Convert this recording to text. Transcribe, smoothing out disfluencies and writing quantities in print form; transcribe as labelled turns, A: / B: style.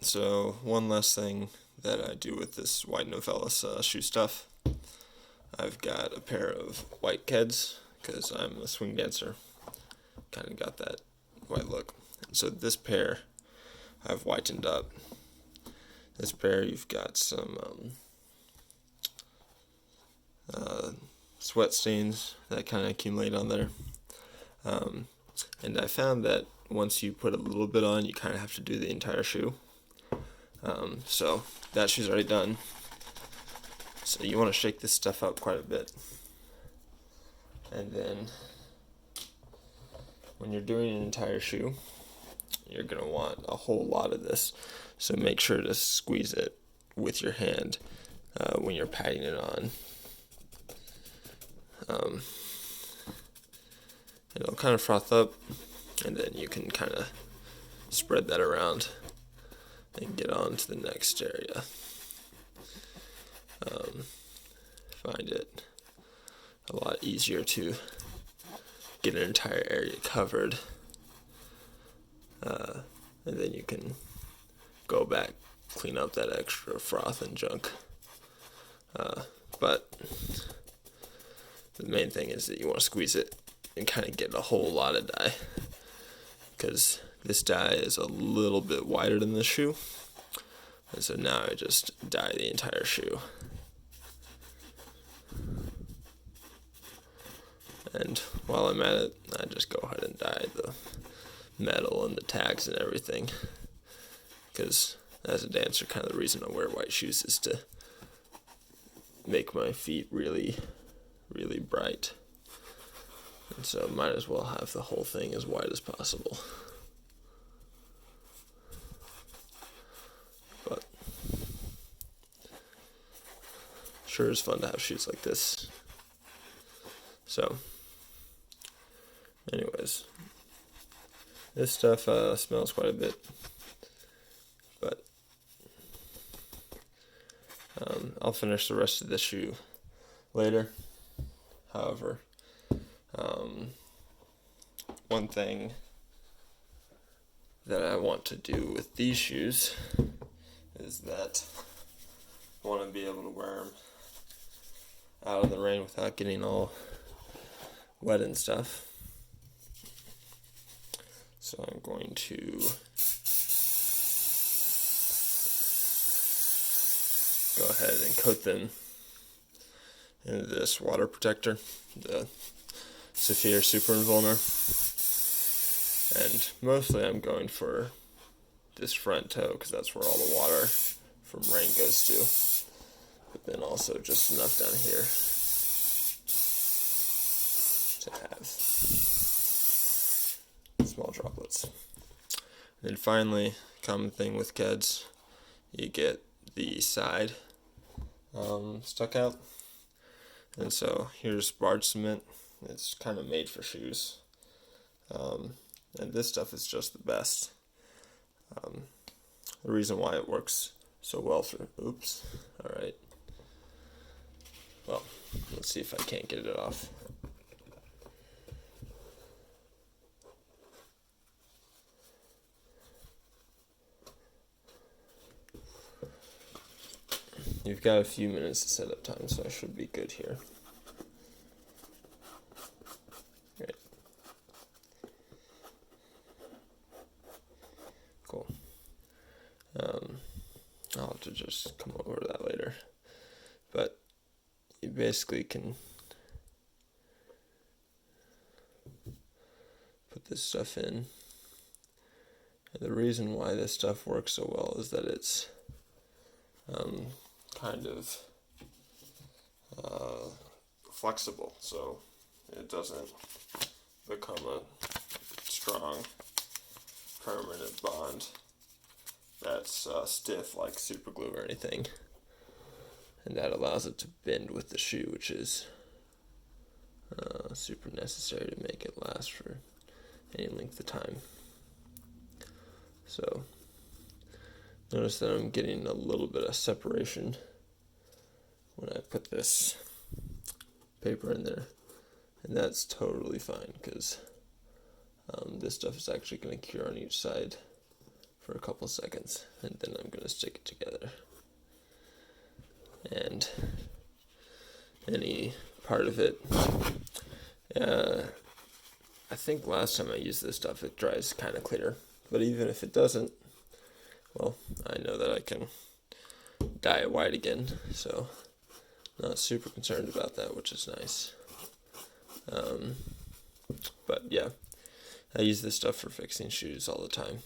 A: So one last thing that I do with this white Novelys shoe stuff, I've got a pair of white Keds because I'm a swing dancer. Kind of got that white look. So this pair I've whitened up. This pair you've got some sweat stains that kind of accumulate on there. And I found that once you put a little bit on, you kind of have to do the entire shoe. So that shoe's already done. So you want to shake this stuff up quite a bit. And then when you're doing an entire shoe, you're going to want a whole lot of this. So make sure to squeeze it with your hand when you're patting it on. It'll kind of froth up, and then you can kind of spread that around and get on to the next area. Find it a lot easier to get an entire area covered, and then you can go back, clean up that extra froth and junk. But the main thing is that you want to squeeze it and kind of get a whole lot of dye, because this dye is a little bit wider than this shoe, and so now I just dye the entire shoe. And while I'm at it, I just go ahead and dye the metal and the tags and everything, because as a dancer, kind of the reason I wear white shoes is to make my feet really, really bright. And so might as well have the whole thing as white as possible. But sure is fun to have shoes like this. So anyways, this stuff smells quite a bit, but I'll finish the rest of the shoe later. However, one thing that I want to do with these shoes is that I want to be able to wear them out in the rain without getting all wet and stuff. So I'm going to go ahead and coat them in this water protector, the Saphir Super Invulner. And mostly I'm going for this front toe because that's where all the water from rain goes to. But then also just enough down here to have small droplets. And then finally, common thing with Keds, you get the side stuck out. And so here's barge cement. It's kind of made for shoes. And this stuff is just the best. The reason why it works so well for... Oops. Alright. Well, let's see if I can't get it off. You've got a few minutes to set up time, so I should be good here. Great. Cool. I'll have to just come over to that later. But you basically can put this stuff in. And the reason why this stuff works so well is that it's kind of flexible, so it doesn't become a strong permanent bond that's stiff like super glue or anything, and that allows it to bend with the shoe, which is super necessary to make it last for any length of time. So notice that I'm getting a little bit of separation when I put this paper in there, and that's totally fine because this stuff is actually going to cure on each side for a couple seconds, and then I'm going to stick it together. And any part of it, I think last time I used this stuff it dries kind of clear, but even if it doesn't, well, I know that I can dye it white again, so not super concerned about that, which is nice. But yeah, I use this stuff for fixing shoes all the time.